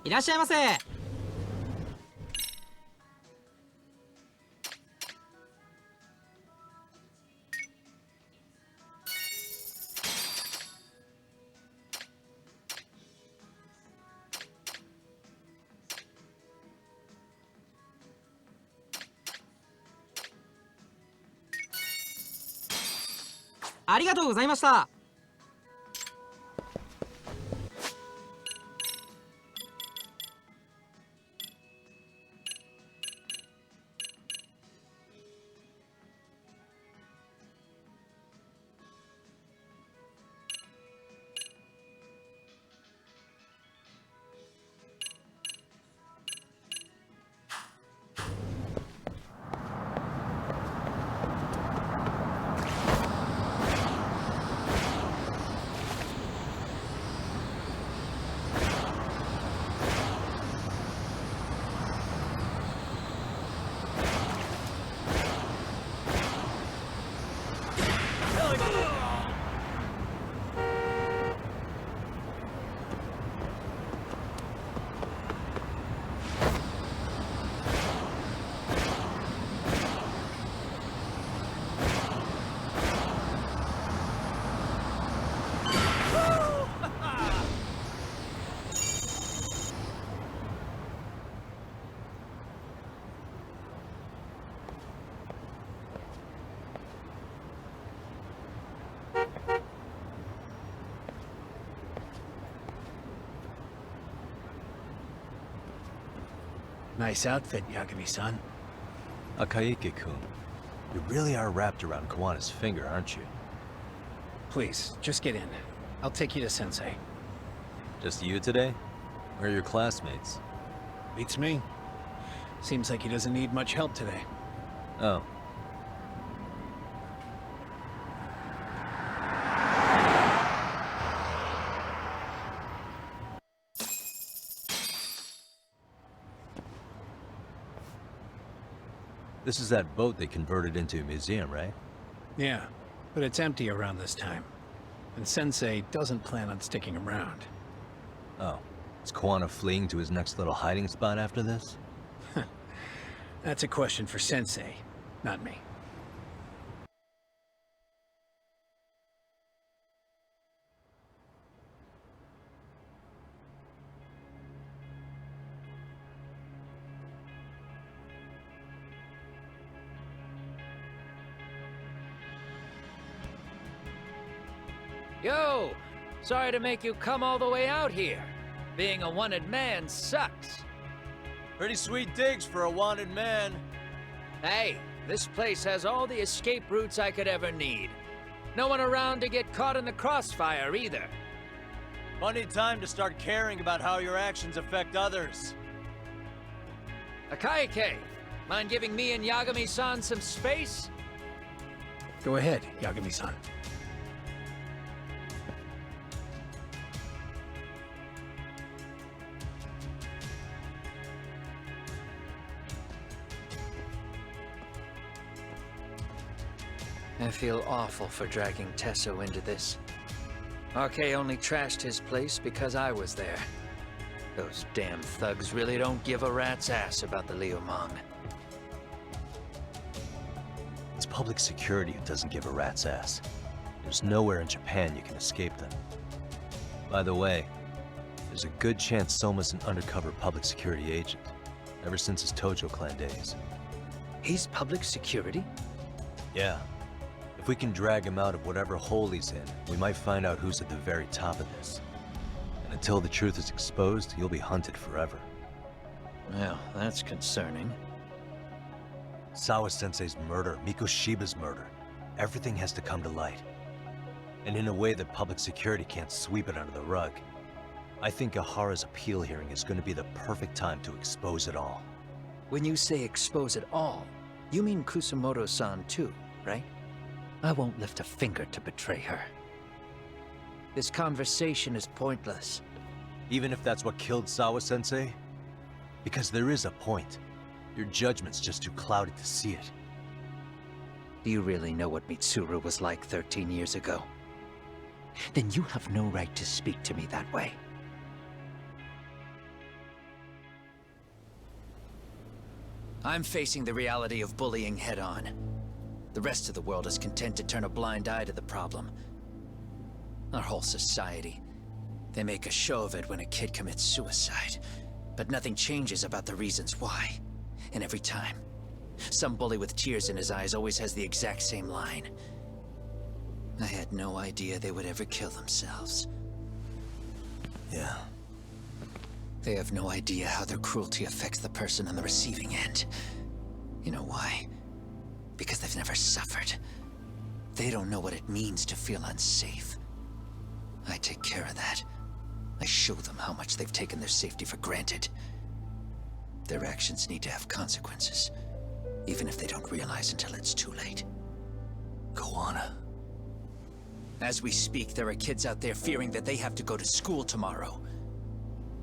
いらっしゃいませ。ありがとうございました。Nice outfit, Yagami-san. Akaike-kun, you really are wrapped around Kawana's finger, aren't you? Please, just get in. I'll take you to Sensei. Just you today? Where are your classmates? Beats me. Seems like he doesn't need much help today. Oh. This is that boat they converted into a museum, right? Yeah, but it's empty around this time. And Sensei doesn't plan on sticking around. Oh. Is Kawana fleeing to his next little hiding spot after this? That's a question for Sensei, not me. Yo! Sorry to make you come all the way out here. Being a wanted man sucks. Pretty sweet digs for a wanted man. Hey, this place has all the escape routes I could ever need. No one around to get caught in the crossfire either. Funny time to start caring about how your actions affect others. Akaike, mind giving me and Yagami-san some space? Go ahead, Yagami-san. I feel awful for dragging Tesso into this. RK only trashed his place because I was there. Those damn thugs really don't give a rat's ass about the Liumang. It's public security who doesn't give a rat's ass. There's nowhere in Japan you can escape them. By the way, there's a good chance Soma's an undercover public security agent, ever since his Tojo clan days. He's public security? Yeah. If we can drag him out of whatever hole he's in, we might find out who's at the very top of this. And until the truth is exposed, he'll be hunted forever. Well, that's concerning. Sawa-sensei's murder, Mikoshiba's murder. Everything has to come to light. And in a way that public security can't sweep it under the rug. I think Ahara's appeal hearing is going to be the perfect time to expose it all. When you say expose it all, you mean Kusumoto-san too, right? I won't lift a finger to betray her. This conversation is pointless. Even if that's what killed Sawa-sensei? Because there is a point. Your judgment's just too clouded to see it. Do you really know what Mitsuru was like 13 years ago? Then you have no right to speak to me that way. I'm facing the reality of bullying head-on. The rest of the world is content to turn a blind eye to the problem. Our whole society. They make a show of it when a kid commits suicide. But nothing changes about the reasons why. And every time, some bully with tears in his eyes always has the exact same line. I had no idea they would ever kill themselves. Yeah. They have no idea how their cruelty affects the person on the receiving end. You know why? Because they've never suffered. They don't know what it means to feel unsafe. I take care of that. I show them how much they've taken their safety for granted. Their actions need to have consequences, even if they don't realize until it's too late. Go on. As we speak, there are kids out there fearing that they have to go to school tomorrow.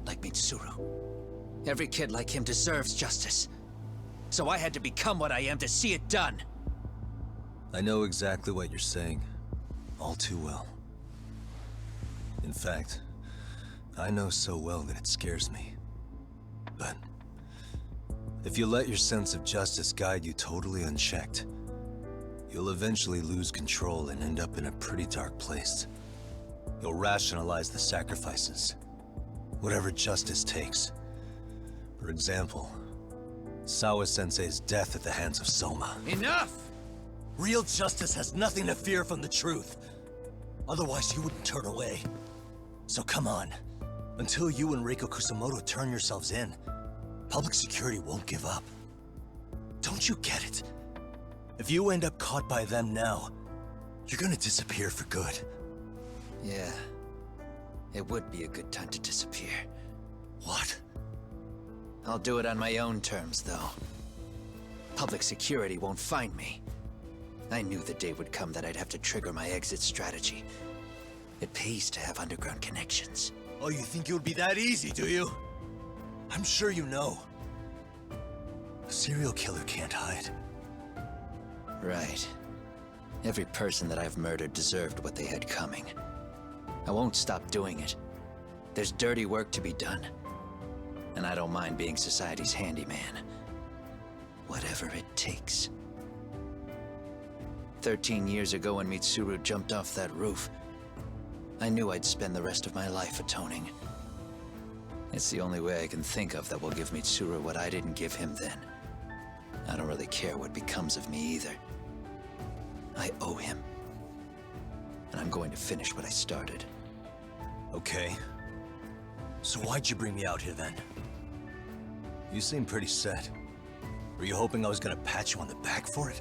Like Mitsuru. Every kid like him deserves justice. So I had to become what I am to see it done. I know exactly what you're saying. All too well. In fact, I know so well that it scares me. But if you let your sense of justice guide you totally unchecked, you'll eventually lose control and end up in a pretty dark place. You'll rationalize the sacrifices, whatever justice takes. For example, Sawa-sensei's death at the hands of Soma. Enough! Real justice has nothing to fear from the truth. Otherwise, you wouldn't turn away. So come on. Until you and Reiko Kusamoto turn yourselves in, public security won't give up. Don't you get it? If you end up caught by them now, you're gonna disappear for good. Yeah. It would be a good time to disappear. What? I'll do it on my own terms, though. Public security won't find me. I knew the day would come that I'd have to trigger my exit strategy. It pays to have underground connections. Oh, you think it would be that easy, do you? I'm sure you know. A serial killer can't hide. Right. Every person that I've murdered deserved what they had coming. I won't stop doing it. There's dirty work to be done. And I don't mind being society's handyman. Whatever it takes. 13 years ago when Mitsuru jumped off that roof, I knew I'd spend the rest of my life atoning. It's the only way I can think of that will give Mitsuru what I didn't give him then. I don't really care what becomes of me either. I owe him. And I'm going to finish what I started. Okay. So why'd you bring me out here then? You seem pretty set. Were you hoping I was gonna pat you on the back for it?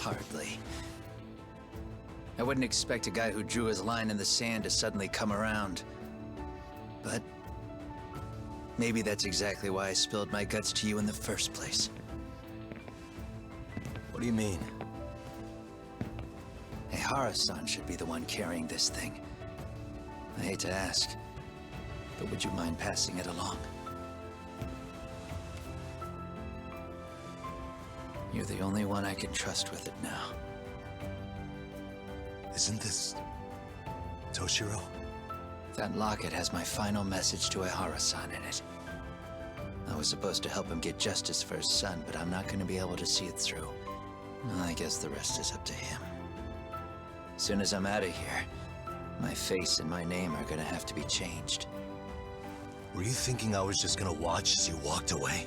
Hardly. I wouldn't expect a guy who drew his line in the sand to suddenly come around. But maybe that's exactly why I spilled my guts to you in the first place. What do you mean? Ehara-san should be the one carrying this thing. I hate to ask, but would you mind passing it along? You're the only one I can trust with it now. Isn't this... Toshiro? That locket has my final message to Ehara-san in it. I was supposed to help him get justice for his son, but I'm not going to be able to see it through. I guess the rest is up to him. Soon as I'm out of here, my face and my name are gonna have to be changed. Were you thinking I was just gonna watch as you walked away?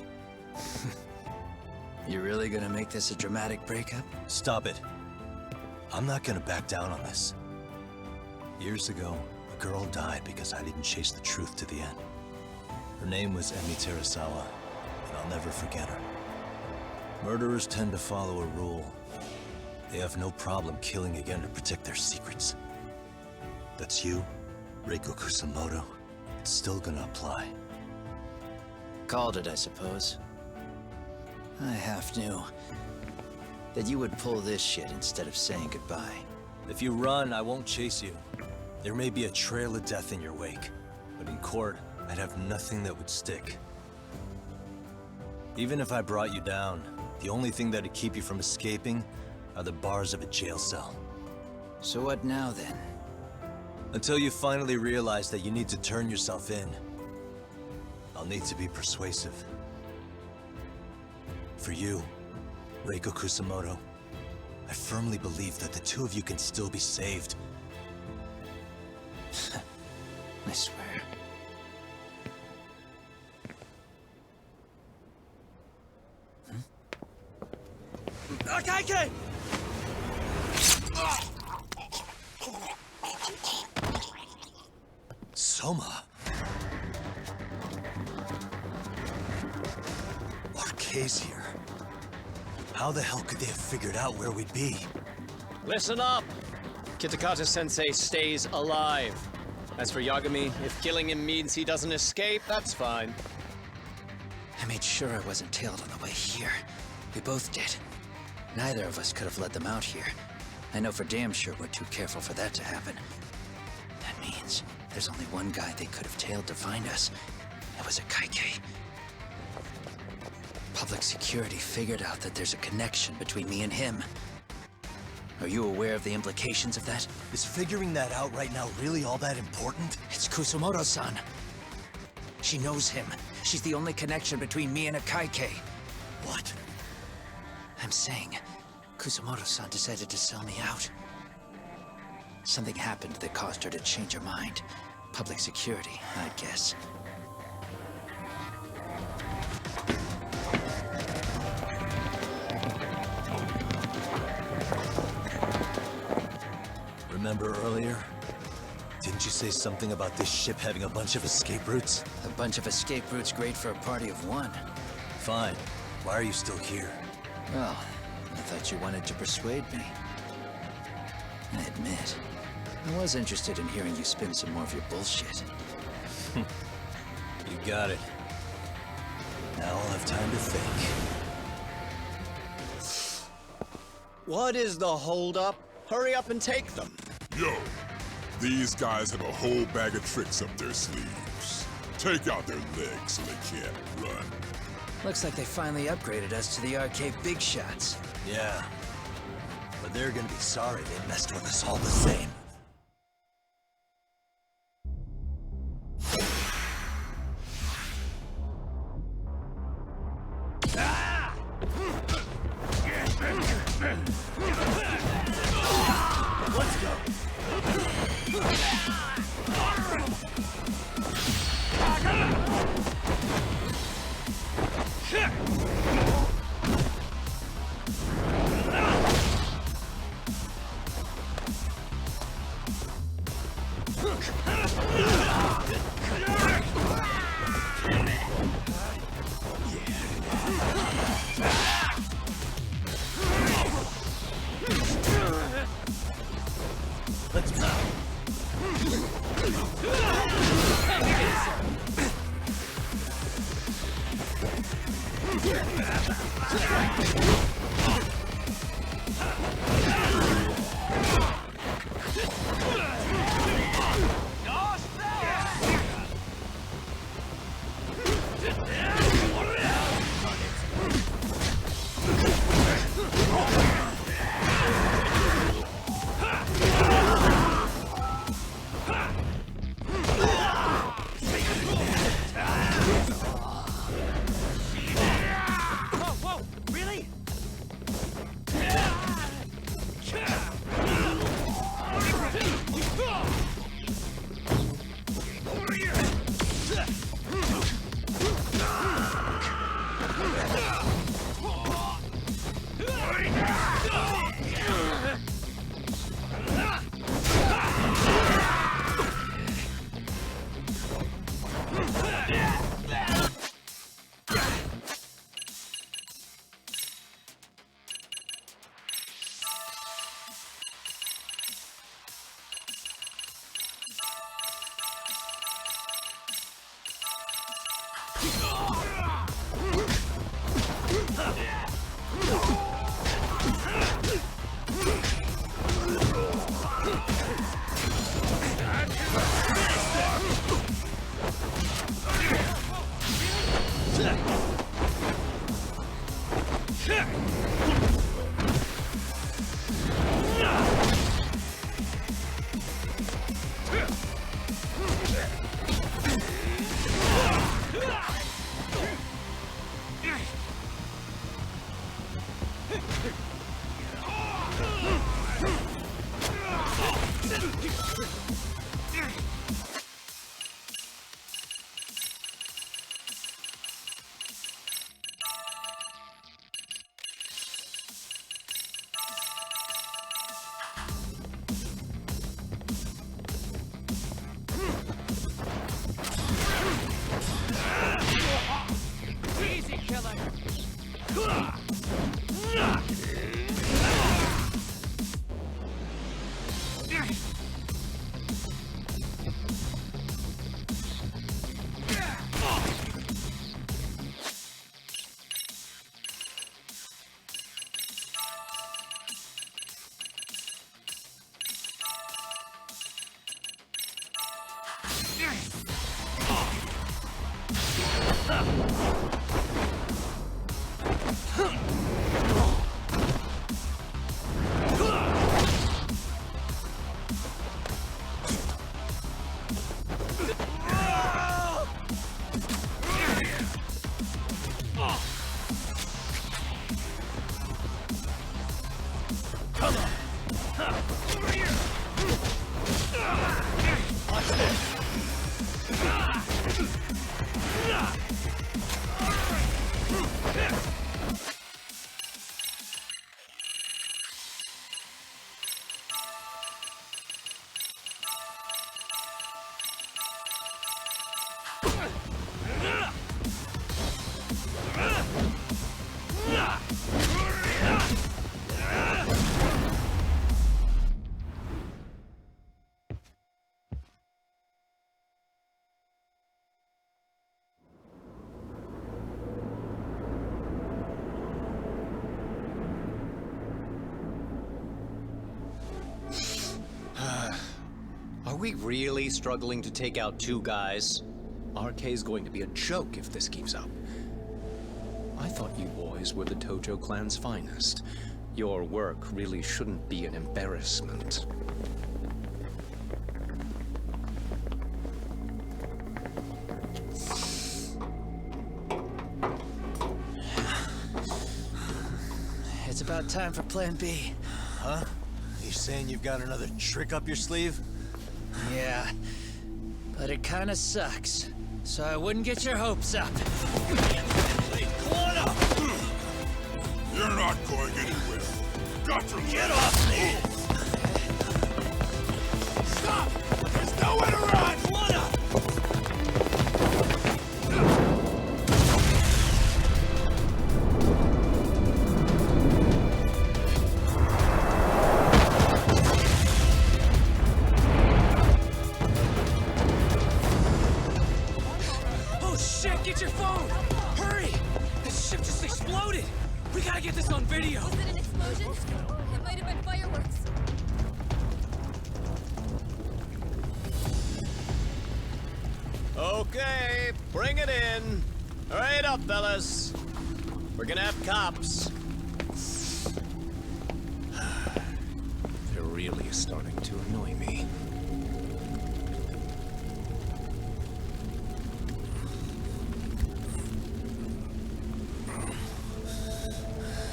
You really gonna make this a dramatic breakup? Stop it. I'm not gonna back down on this. Years ago, a girl died because I didn't chase the truth to the end. Her name was Emi Terasawa, and I'll never forget her. Murderers tend to follow a rule. They have no problem killing again to protect their secrets. That's you, Reiko Kusamoto. It's still gonna apply. Called it, I suppose. I half knew that you would pull this shit instead of saying goodbye. If you run, I won't chase you. There may be a trail of death in your wake, but in court, I'd have nothing that would stick. Even if I brought you down, the only thing that'd keep you from escaping are the bars of a jail cell. So what now, then? Until you finally realize that you need to turn yourself in, I'll need to be persuasive. For you, Reiko Kusamoto, I firmly believe that the two of you can still be saved. I swear. Akaike! Soma. RK's here. How the hell could they have figured out where we'd be? Listen up! Kitakata-sensei stays alive. As for Yagami, if killing him means he doesn't escape, that's fine. I made sure I wasn't tailed on the way here. We both did. Neither of us could have led them out here. I know for damn sure we're too careful for that to happen. That means there's only one guy they could have tailed to find us. It was a Kaike. Public security figured out that there's a connection between me and him. Are you aware of the implications of that? Is figuring that out right now really all that important? It's Kusamoto-san. She knows him. She's the only connection between me and a Kaike. What? I'm saying, Kusamoto-san decided to sell me out. Something happened that caused her to change her mind. Public security, I'd guess. Remember earlier? Didn't you say something about this ship having a bunch of escape routes? A bunch of escape routes great for a party of one. Fine. Why are you still here? Well, I thought you wanted to persuade me. I admit, I was interested in hearing you spin some more of your bullshit. You got it. Now I'll have time to think. What is the holdup? Hurry up and take them. Yo, these guys have a whole bag of tricks up their sleeves. Take out their legs so they can't run. Looks like they finally upgraded us to the arcade big shots. Yeah. But they're gonna be sorry they messed with us all the same. Let's go. Let's go. Are we really struggling to take out two guys? RK's going to be a joke if this keeps up. I thought you boys were the Tojo clan's finest. Your work really shouldn't be an embarrassment. It's about time for Plan B. Huh? You saying you've got another trick up your sleeve? Yeah, but it kinda sucks. So I wouldn't get your hopes up. You're not going anywhere. Got to Get off me! Stop! There's nowhere to run! Oh shit, get your phone! Hurry! This ship just exploded! We gotta get this on video! Was it an explosion? It might have been fireworks. Okay, bring it in. Hurry it up, fellas. We're gonna have cops. They're really starting to annoy me.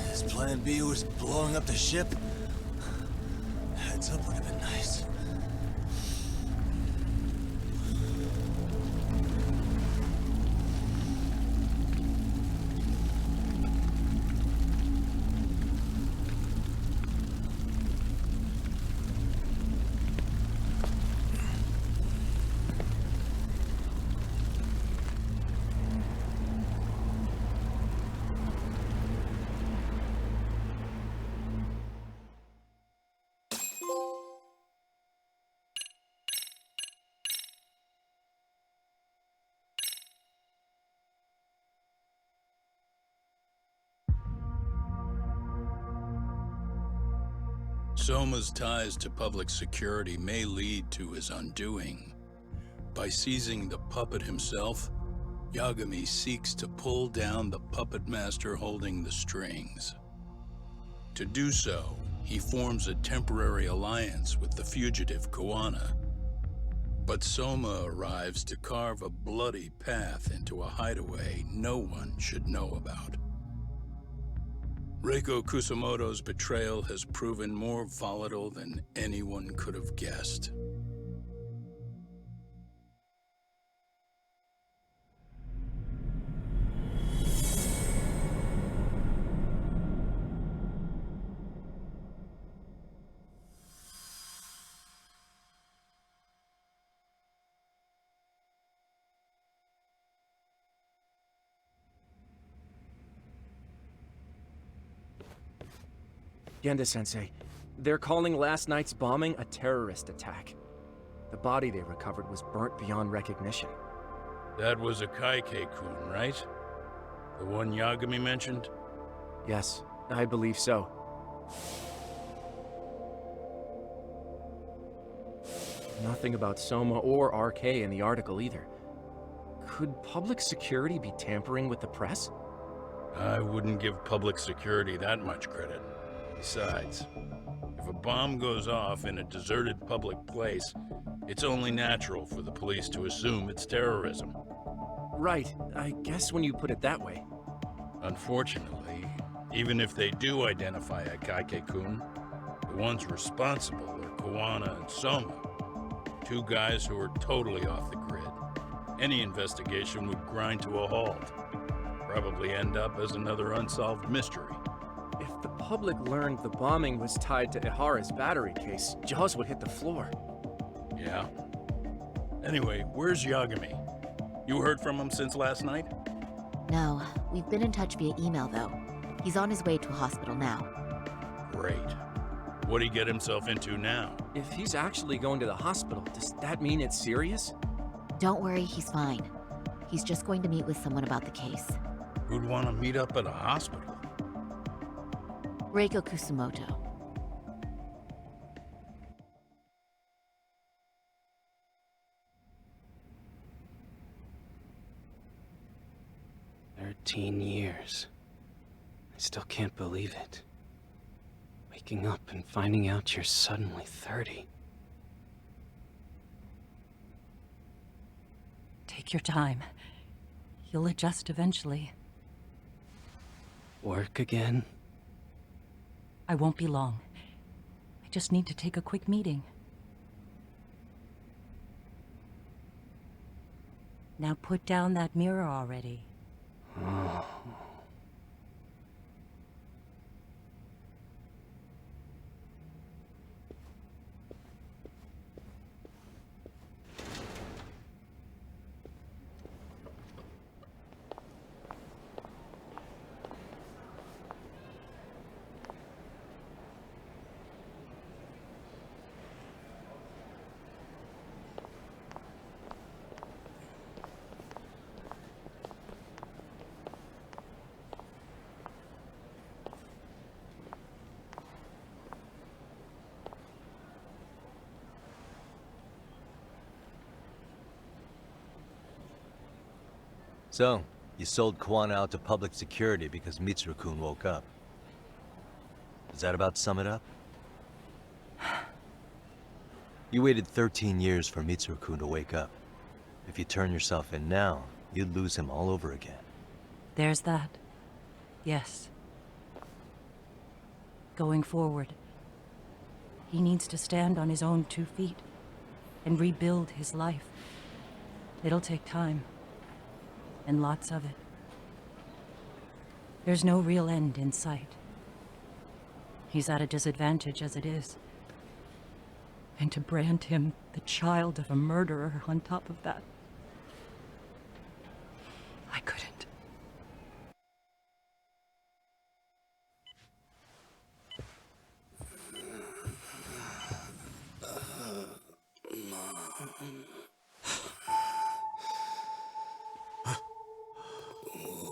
His plan B was blowing up the ship? Heads up would have been nice. Soma's ties to public security may lead to his undoing. By seizing the puppet himself, Yagami seeks to pull down the puppet master holding the strings. To do so, he forms a temporary alliance with the fugitive Koana. But Soma arrives to carve a bloody path into a hideaway no one should know about. Reiko Kusamoto's betrayal has proven more volatile than anyone could have guessed. Genda-sensei, they're calling last night's bombing a terrorist attack. The body they recovered was burnt beyond recognition. That was a Kaike-kun, right? The one Yagami mentioned? Yes, I believe so. Nothing about Soma or RK in the article either. Could public security be tampering with the press? I wouldn't give public security that much credit. Besides, if a bomb goes off in a deserted public place, it's only natural for the police to assume it's terrorism. Right, I guess when you put it that way. Unfortunately, even if they do identify Akaike-kun, the ones responsible are Kawana and Soma, two guys who are totally off the grid. Any investigation would grind to a halt. Probably end up as another unsolved mystery. If the public learned the bombing was tied to Ihara's battery case, jaws would hit the floor. Yeah? Anyway, where's Yagami? You heard from him since last night? No, we've been in touch via email though. He's on his way to a hospital now. Great. What'd he get himself into now? If he's actually going to the hospital, does that mean it's serious? Don't worry, he's fine. He's just going to meet with someone about the case. Who'd want to meet up at a hospital? Reiko Kusumoto. 13 years. I still can't believe it. Waking up and finding out you're suddenly 30. Take your time. You'll adjust eventually. Work again? I won't be long. I just need to take a quick meeting. Now put down that mirror already. Oh. So, you sold Kawana out to public security because Mitsuru-kun woke up. Does that about sum it up? You waited 13 years for Mitsuru-kun to wake up. If you turn yourself in now, you'd lose him all over again. There's that. Yes. Going forward, he needs to stand on his own 2 feet and rebuild his life. It'll take time. And lots of it. There's no real end in sight. He's at a disadvantage as it is. And to brand him the child of a murderer on top of that, I couldn't.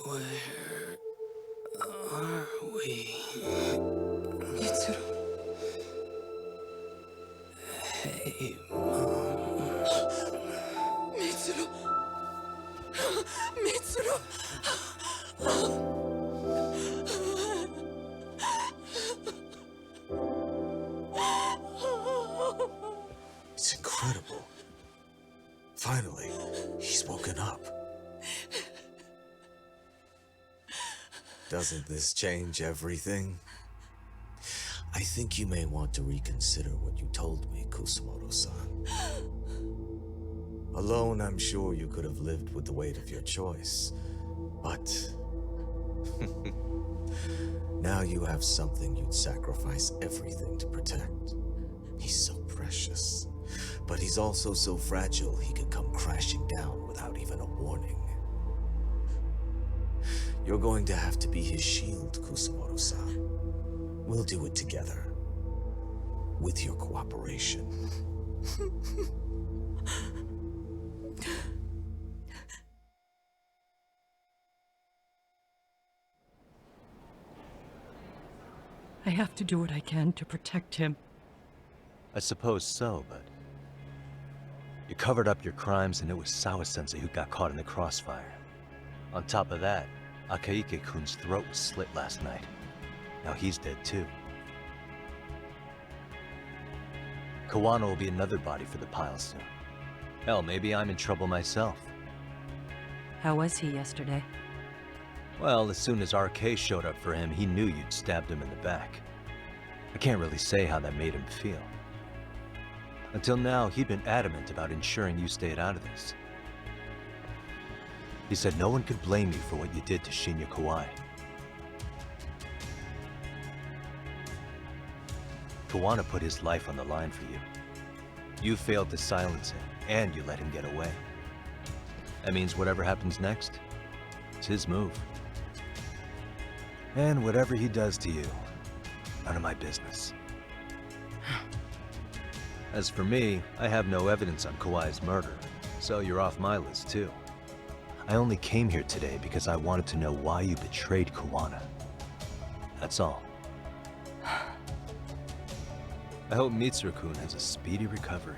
Where are we? Mitsuru. Hey, Mom. Mitsuru. Mitsuru. It's incredible. Finally, he's woken up. Doesn't this change everything? I think you may want to reconsider what you told me, Kusumoto-san. Alone, I'm sure you could have lived with the weight of your choice, but now you have something you'd sacrifice everything to protect. He's so precious, but he's also so fragile he could come crashing down without even a warning. You're going to have to be his shield, Kusumoto-san. We'll do it together. With your cooperation. I have to do what I can to protect him. I suppose so, but You covered up your crimes, and it was Sawa-sensei who got caught in the crossfire. On top of that, Akaike-kun's throat was slit last night. Now he's dead too. Kawano will be another body for the pile soon. Hell, maybe I'm in trouble myself. How was he yesterday? Well, as soon as RK showed up for him, he knew you'd stabbed him in the back. I can't really say how that made him feel. Until now, he'd been adamant about ensuring you stayed out of this. He said no one could blame you for what you did to Shinya Kawai. Kawano put his life on the line for you. You failed to silence him, and you let him get away. That means whatever happens next, it's his move. And whatever he does to you, none of my business. As for me, I have no evidence on Kawai's murder, so you're off my list too. I only came here today because I wanted to know why you betrayed Kawano. That's all. I hope Mitsuru-kun has a speedy recovery.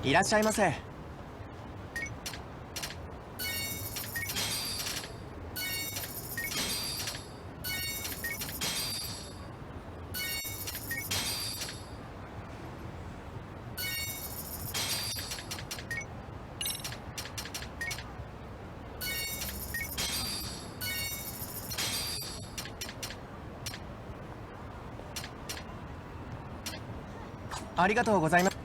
いらっしゃいませ。ありがとうございます。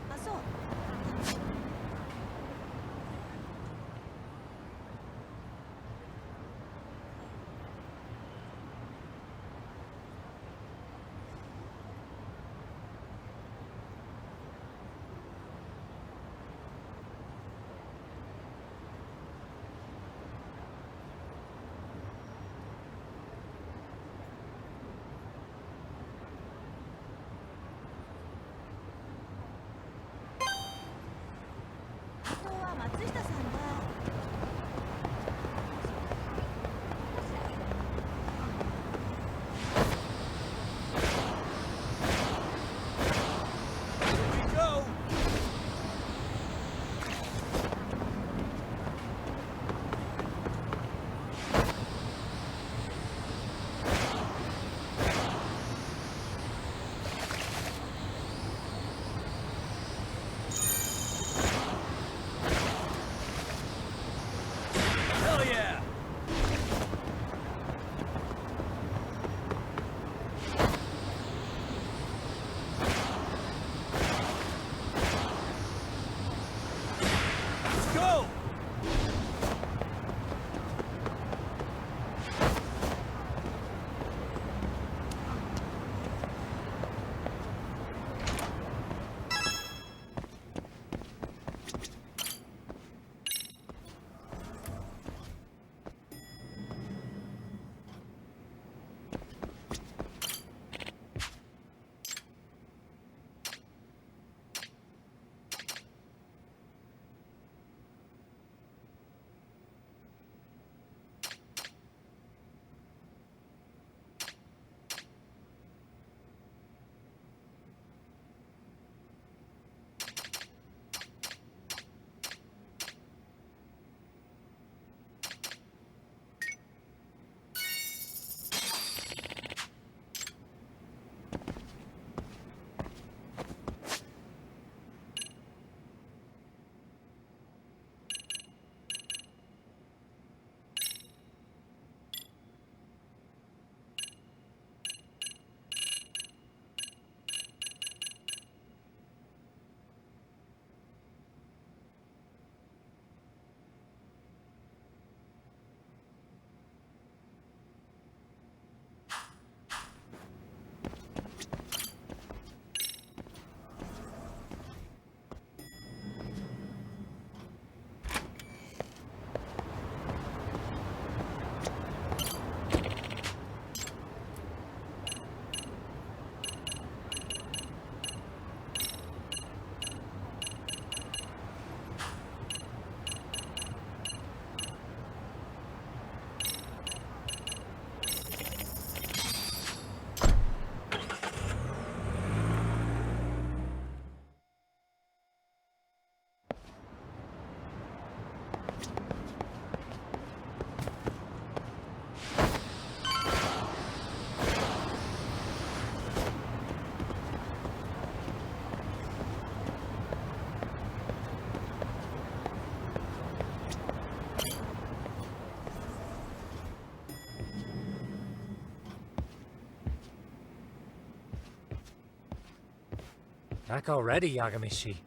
Back already, Yagamishi.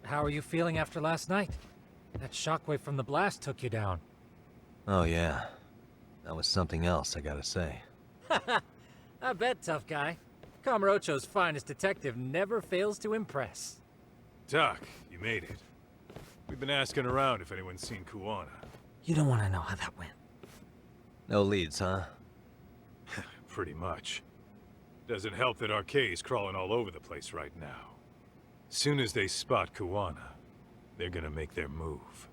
How are you feeling after last night? That shockwave from the blast took you down. Oh yeah. That was something else, I gotta say. I bet, tough guy. Kamurocho's finest detective never fails to impress. Doc, you made it. We've been asking around if anyone's seen Kuwana. You don't want to know how that went. No leads, huh? Pretty much. Doesn't help that Arcay's crawling all over the place right now. Soon as they spot Kuwana, they're gonna make their move.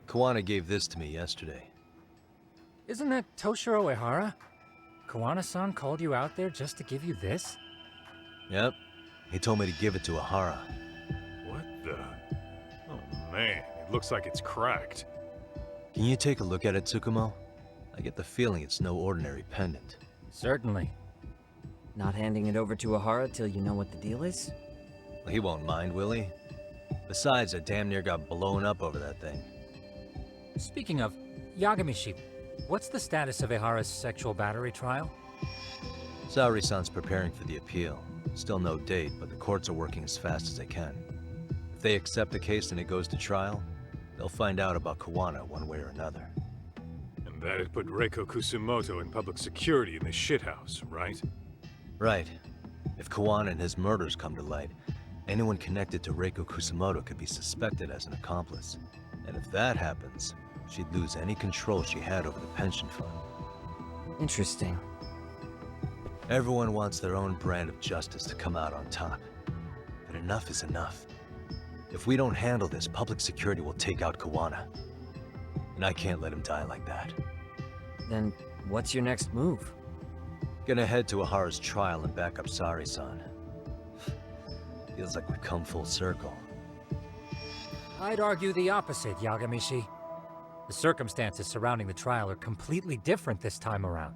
Kuwana gave this to me yesterday. Isn't that Toshiro Ehara? Kawana-san called you out there just to give you this? Yep. He told me to give it to Ehara. What the? Oh man, it looks like it's cracked. Can you take a look at it, Tsukumo? I get the feeling it's no ordinary pendant. Certainly. Not handing it over to Ehara till you know what the deal is? Well, he won't mind, will he? Besides, I damn near got blown up over that thing. Speaking of, Yagamishi, what's the status of Ehara's sexual battery trial? Saori-san's preparing for the appeal. Still no date, but the courts are working as fast as they can. If they accept the case and it goes to trial, they'll find out about Kuwana one way or another. And that'd put Reiko Kusumoto in public security in the shithouse, right? Right. If Kuwana and his murders come to light, anyone connected to Reiko Kusumoto could be suspected as an accomplice. And if that happens, she'd lose any control she had over the pension fund. Interesting. Everyone wants their own brand of justice to come out on top. But enough is enough. If we don't handle this, public security will take out Kuwana. And I can't let him die like that. Then what's your next move? Gonna head to Ehara's trial and back up Saori-san. Feels like we've come full circle. I'd argue the opposite, Yagamishi. The circumstances surrounding the trial are completely different this time around.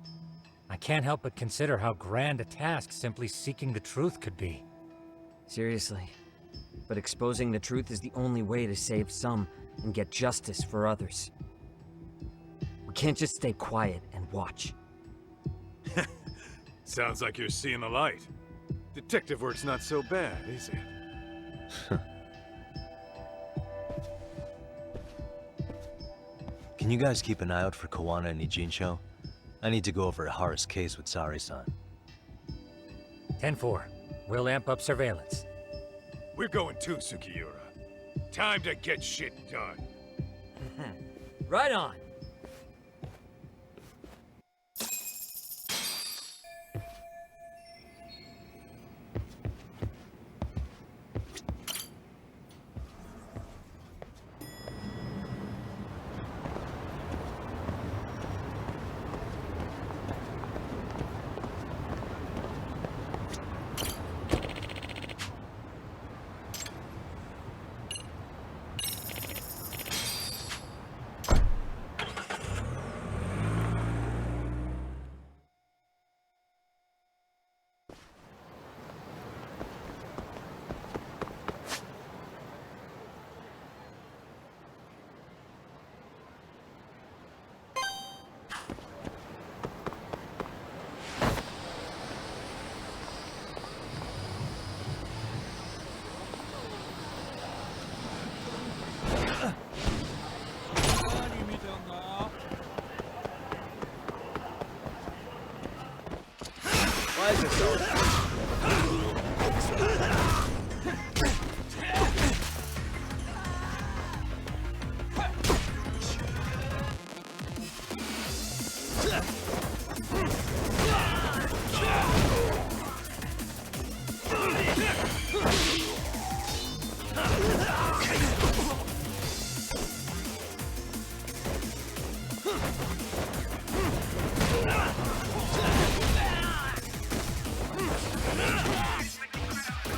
I can't help but consider how grand a task simply seeking the truth could be. Seriously. But exposing the truth is the only way to save some and get justice for others. We can't just stay quiet and watch. Sounds like you're seeing the light. Detective work's not so bad, is it? Can you guys keep an eye out for Kuwana and Ijincho? I need to go over Ehara's case with Saori-san. 10-4. We'll amp up surveillance. We're going too, Sukiura. Time to get shit done. Right on. Why is it so?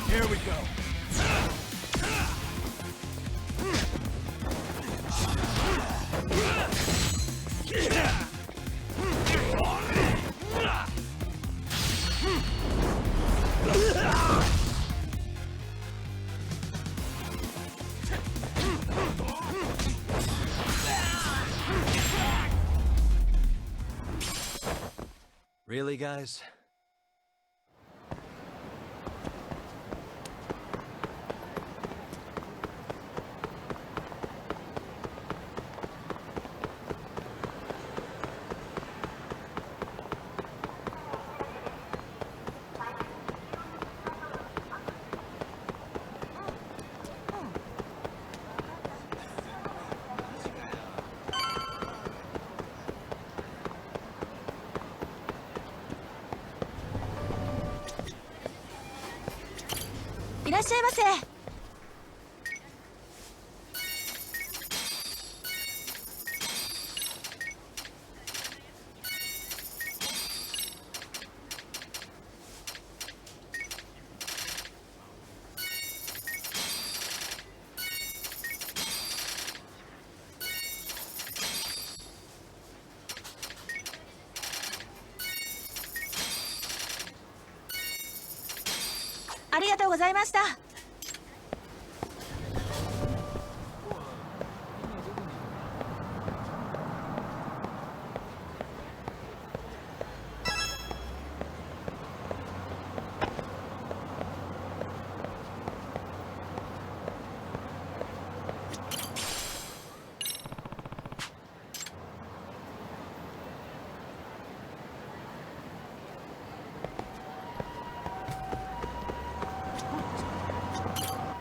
Here we go. Really, guys?いらっしゃいませ。ありがとうございました。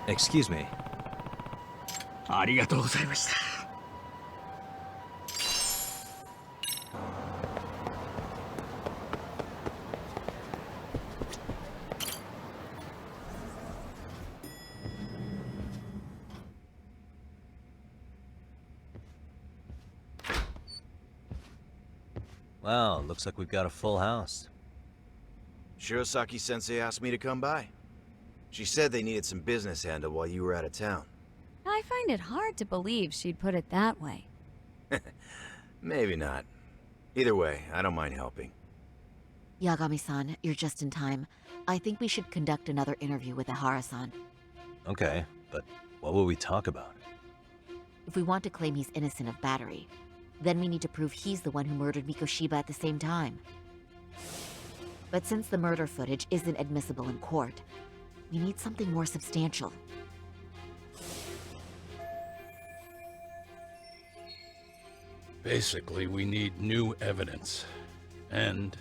Excuse me. ありがとうございました。Wow, looks like we've got a full house. Shirosaki-sensei asked me to come by. She said they needed some business handled while you were out of town. I find it hard to believe she'd put it that way. Maybe not. Either way, I don't mind helping. Yagami-san, you're just in time. I think we should conduct another interview with Ihara-san. Okay, but what will we talk about? If we want to claim he's innocent of battery, then we need to prove he's the one who murdered Mikoshiba at the same time. But since the murder footage isn't admissible in court, we need something more substantial. Basically, we need new evidence. And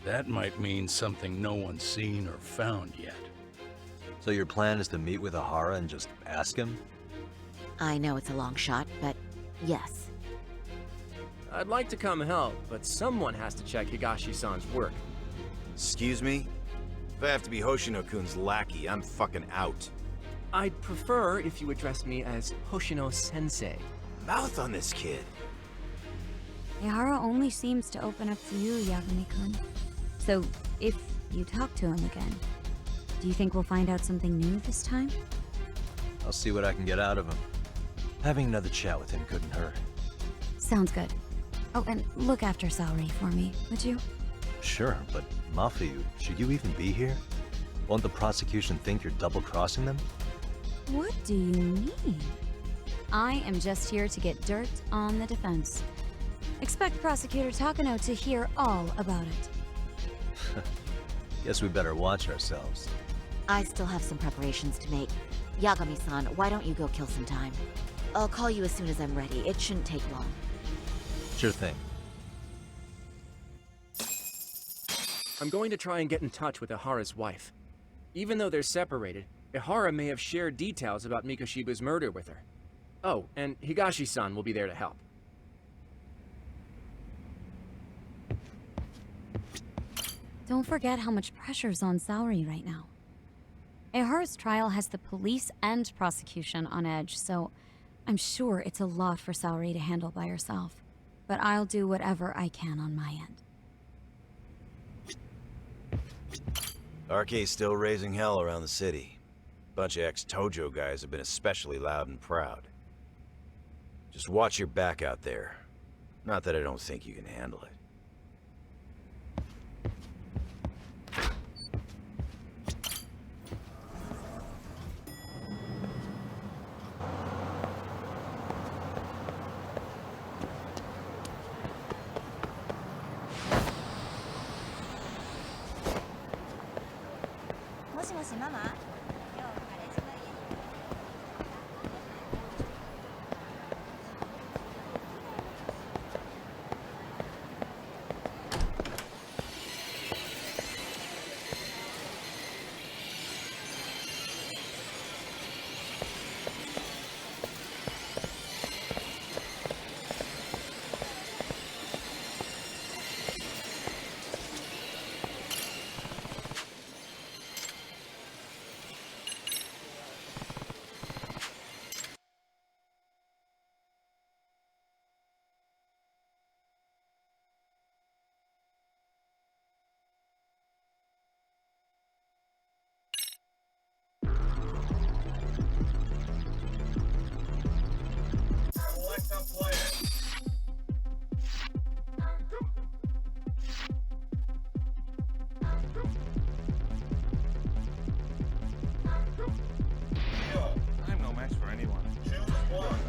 that might mean something no one's seen or found yet. So your plan is to meet with Ihara and just ask him? I know it's a long shot, but yes. I'd like to come help, but someone has to check Higashi-san's work. Excuse me? If I have to be Hoshino-kun's lackey, I'm fucking out. I'd prefer if you address me as Hoshino-sensei. Mouth on this kid. Ihara only seems to open up to you, Yagami-kun. So, if you talk to him again, do you think we'll find out something new this time? I'll see what I can get out of him. Having another chat with him couldn't hurt. Sounds good. Oh, and look after Saori for me, would you? Sure, but Mafu, should you even be here? Won't the prosecution think you're double-crossing them? What do you mean? I am just here to get dirt on the defense. Expect Prosecutor Takano to hear all about it. Guess we better watch ourselves. I still have some preparations to make. Yagami-san, why don't you go kill some time? I'll call you as soon as I'm ready. It shouldn't take long. Sure thing. I'm going to try and get in touch with Ihara's wife. Even though they're separated, Ihara may have shared details about Mikoshiba's murder with her. Oh, and Higashi-san will be there to help. Don't forget how much pressure's on Saori right now. Ihara's trial has the police and prosecution on edge, so I'm sure it's a lot for Saori to handle by herself. But I'll do whatever I can on my end. RK's still raising hell around the city. Bunch of ex-Tojo guys have been especially loud and proud. Just watch your back out there. Not that I don't think you can handle it. もしママ、今日彼氏の家に。I'm no match for anyone. Choose one.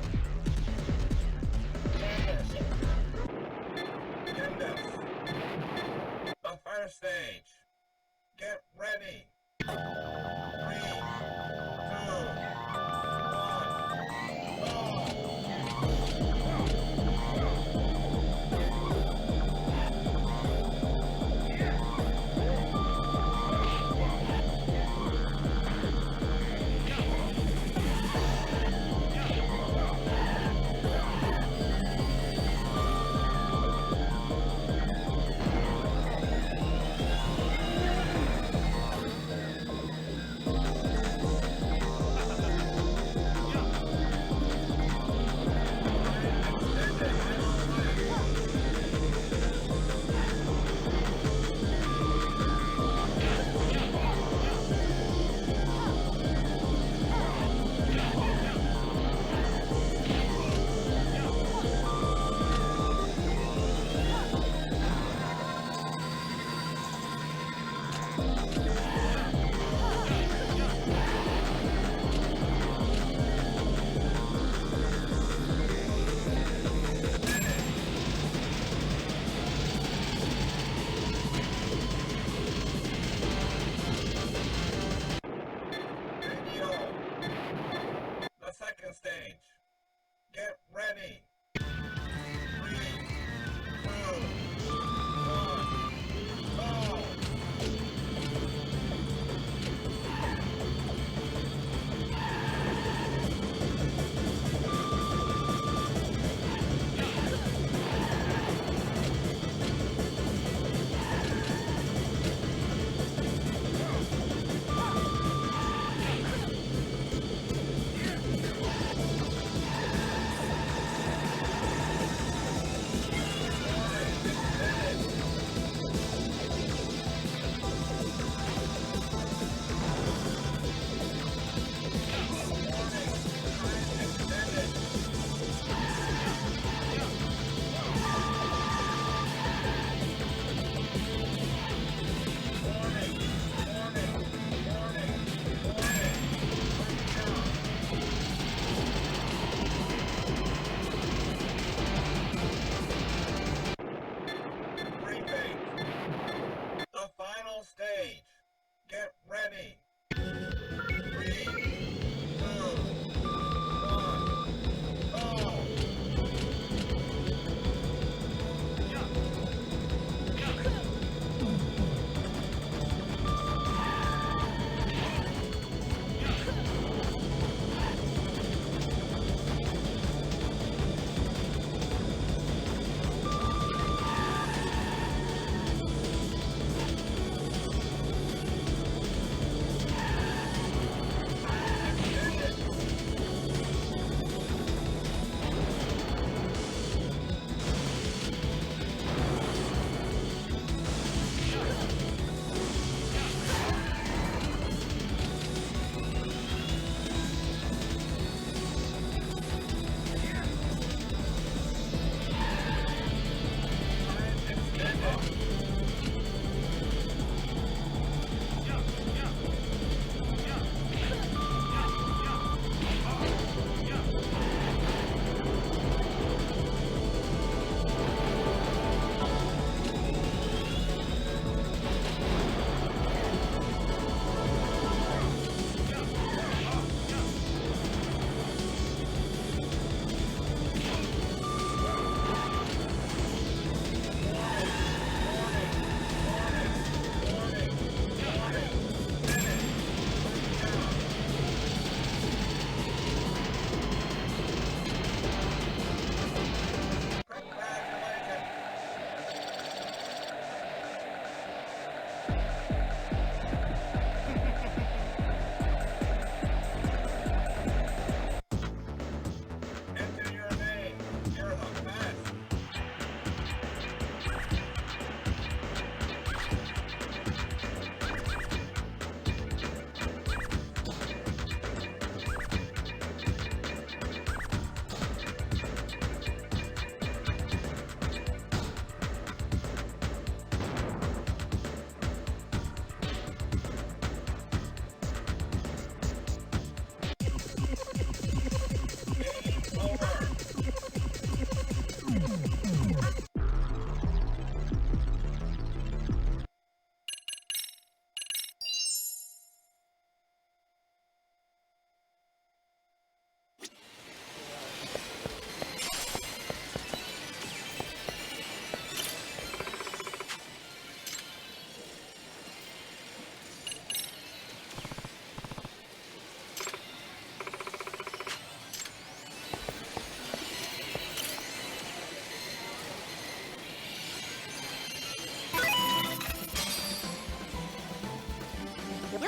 Candace. The fire stage. Get ready. 3, 2, 1, go!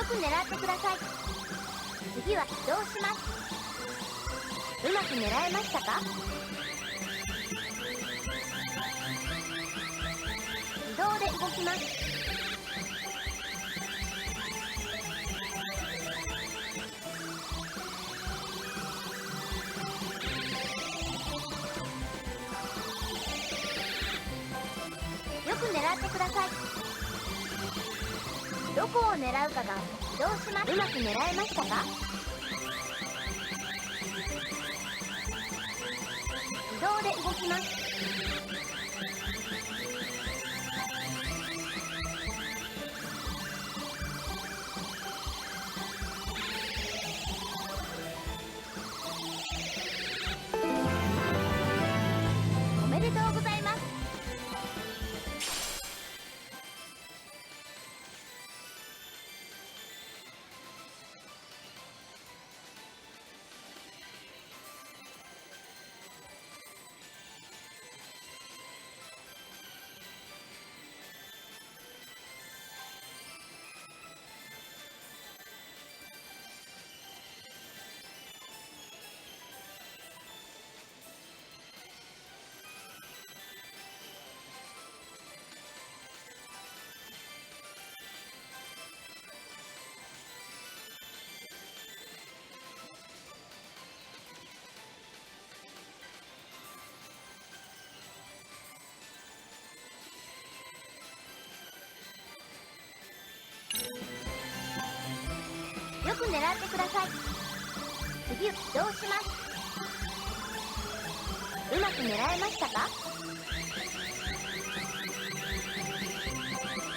く狙ってください。次は移動します。うまく狙えましたか？自動で動きます。よく狙ってください。どこを狙うかが移動します。うまく狙えましたか？自動で動きます。おめでとうございます。よく狙ってください。次移動します。うまく狙えましたか？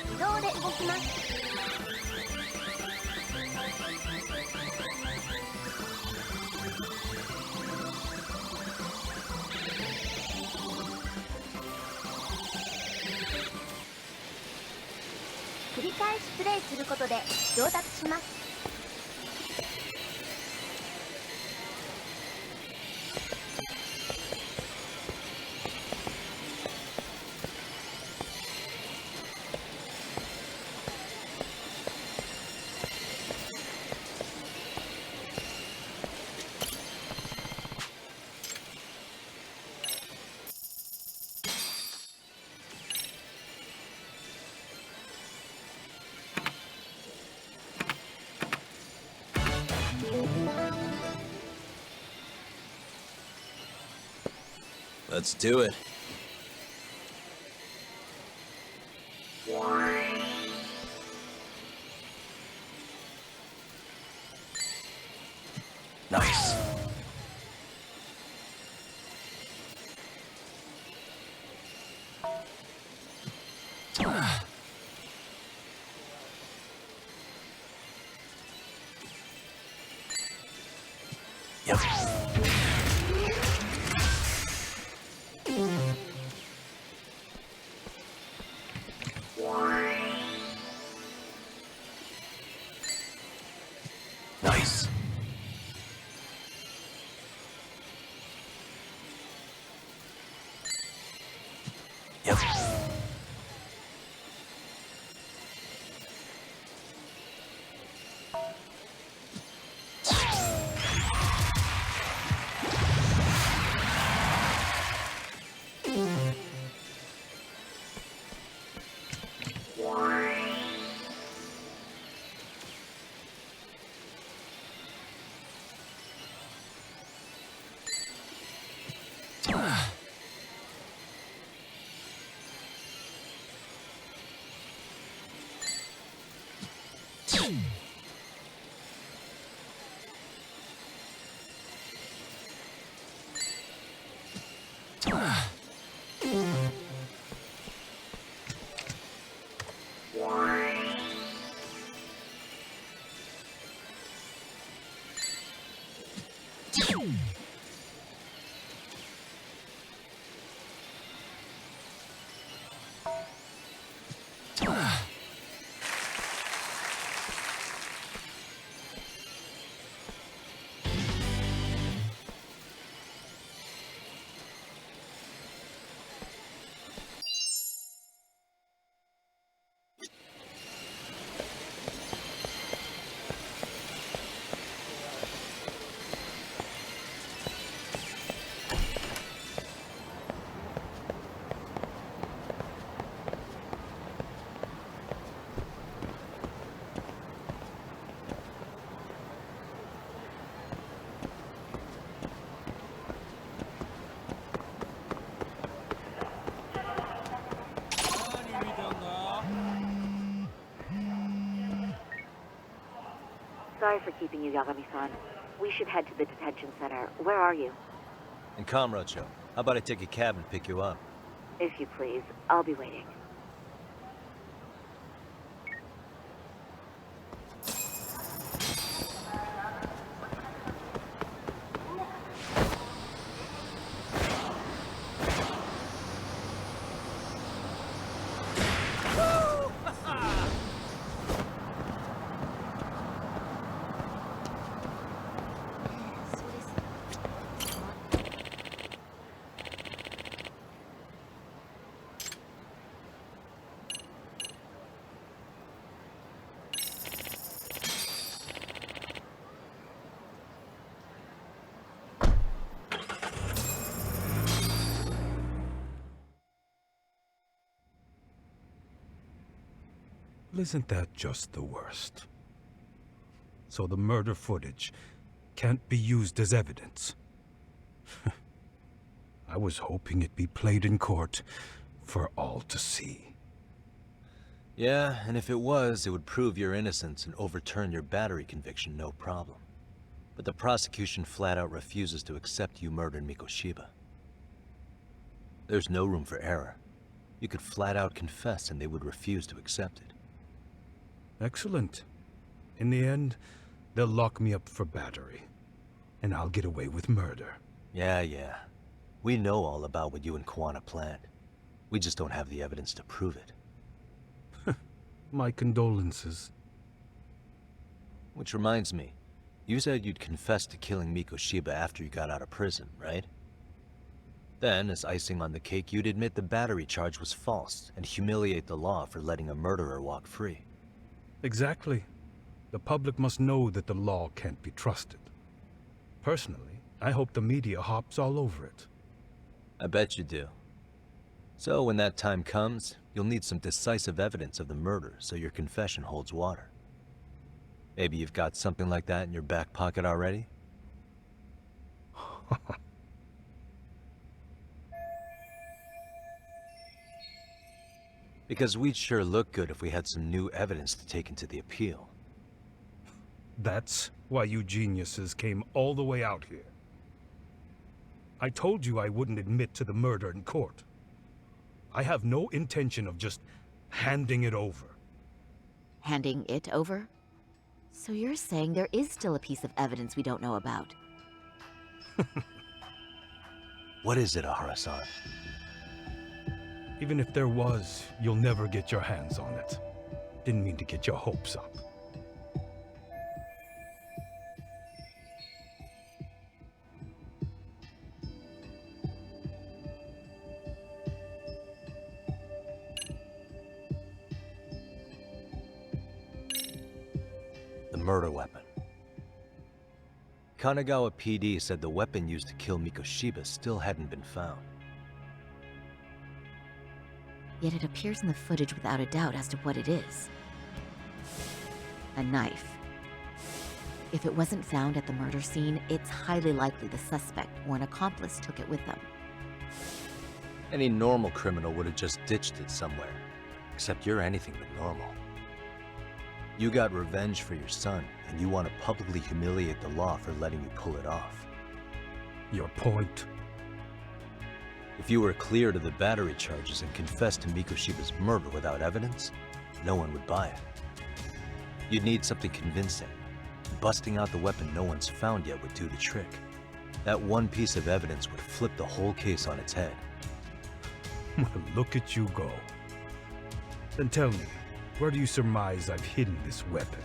自動で動きます。繰り返しプレイすることで上達します。Let's do it. Nice. Yep. Nice. Yep. Sorry for keeping you, Yagami-san. We should head to the detention center. Where are you? In Kamurocho. How about I take a cab and pick you up? If you please. I'll be waiting. Isn't that just the worst? So the murder footage can't be used as evidence. I was hoping it'd be played in court for all to see. Yeah, and if it was, it would prove your innocence and overturn your battery conviction, no problem. But the prosecution flat out refuses to accept you murdered Mikoshiba. There's no room for error. You could flat out confess and they would refuse to accept it. Excellent. In the end, they'll lock me up for battery, and I'll get away with murder. Yeah. We know all about what you and Kuwana planned. We just don't have the evidence to prove it. My condolences. Which reminds me, you said you'd confess to killing Mikoshiba after you got out of prison, right? Then, as icing on the cake, you'd admit the battery charge was false and humiliate the law for letting a murderer walk free. Exactly. The public must know that the law can't be trusted. Personally, I hope the media hops all over it. I bet you do. So when that time comes, you'll need some decisive evidence of the murder so your confession holds water. Maybe you've got something like that in your back pocket already? Because we'd sure look good if we had some new evidence to take into the appeal. That's why you geniuses came all the way out here. I told you I wouldn't admit to the murder in court. I have no intention of just handing it over. Handing it over? So you're saying there is still a piece of evidence we don't know about? What is it, Ahara-san? Even if there was, you'll never get your hands on it. Didn't mean to get your hopes up. The murder weapon. Kanagawa PD said the weapon used to kill Mikoshiba still hadn't been found. Yet it appears in the footage without a doubt as to what it is. A knife. If it wasn't found at the murder scene, it's highly likely the suspect or an accomplice took it with them. Any normal criminal would have just ditched it somewhere. Except you're anything but normal. You got revenge for your son, and you want to publicly humiliate the law for letting you pull it off. Your point? If you were cleared of the battery charges and confessed to Mikoshiba's murder without evidence, no one would buy it. You'd need something convincing. Busting out the weapon no one's found yet would do the trick. That one piece of evidence would flip the whole case on its head. Well, look at you go. Then tell me, where do you surmise I've hidden this weapon?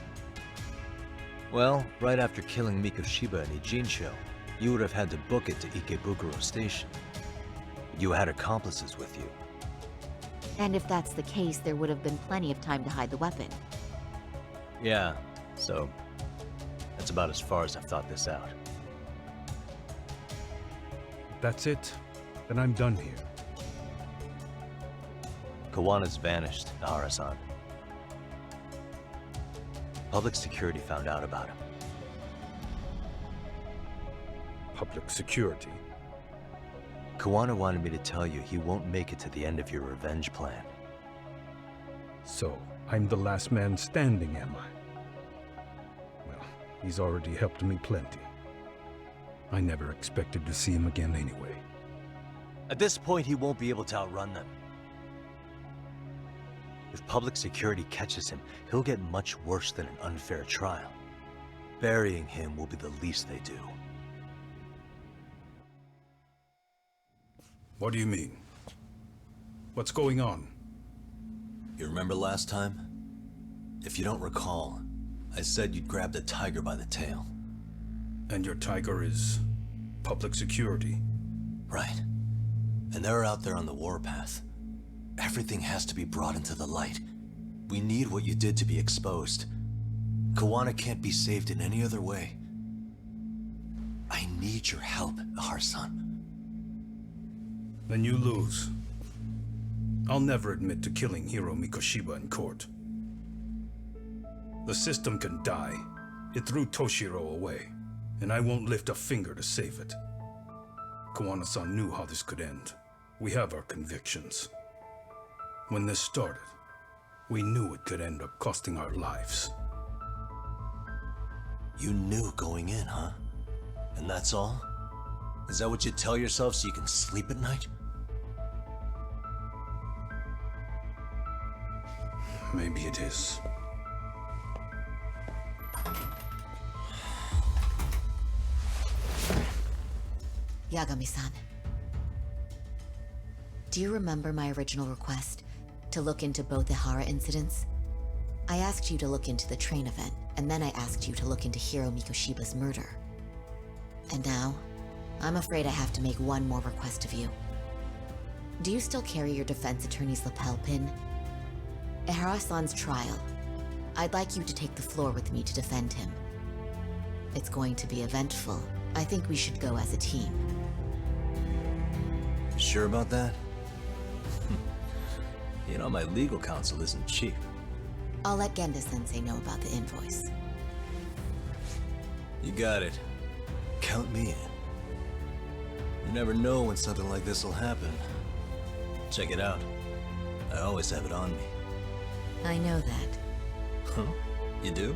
Well, right after killing Mikoshiba in Ijincho, you would have had to book it to Ikebukuro Station. You had accomplices with you. And if that's the case, there would have been plenty of time to hide the weapon. Yeah, so that's about as far as I've thought this out. That's it. Then I'm done here. Kawana's vanished, Ahara-san. Public security found out about him. Public security? Kuwana wanted me to tell you he won't make it to the end of your revenge plan. So, I'm the last man standing, am I? Well, He's already helped me plenty. I never expected to see him again anyway. At this point, he won't be able to outrun them. If public security catches him, he'll get much worse than an unfair trial. Burying him will be the least they do. What do you mean? What's going on? You remember last time? If you don't recall, I said you'd grab the tiger by the tail. And your tiger is public security? Right. And they're out there on the warpath. Everything has to be brought into the light. We need what you did to be exposed. Kuwana can't be saved in any other way. I need your help, Ahar-san. Then you lose. I'll never admit to killing Hiro Mikoshiba in court. The system can die. It threw Toshiro away, and I won't lift a finger to save it. Kuwana-san knew how this could end. We have our convictions. When this started, we knew it could end up costing our lives. You knew going in, huh? And that's all? Is that what you tell yourself so you can sleep at night? Maybe it is. Yagami-san. Do you remember my original request to look into both the Hara incidents? I asked you to look into the train event, and then I asked you to look into Hiro Mikoshiba's murder. And now, I'm afraid I have to make one more request of you. Do you still carry your defense attorney's lapel pin? At Ahara-san's trial, I'd like you to take the floor with me to defend him. It's going to be eventful. I think we should go as a team. Sure about that? You know, my legal counsel isn't cheap. I'll let Genda-sensei know about the invoice. You got it. Count me in. You never know when something like this will happen. Check it out. I always have it on me. I know that. Huh? You do?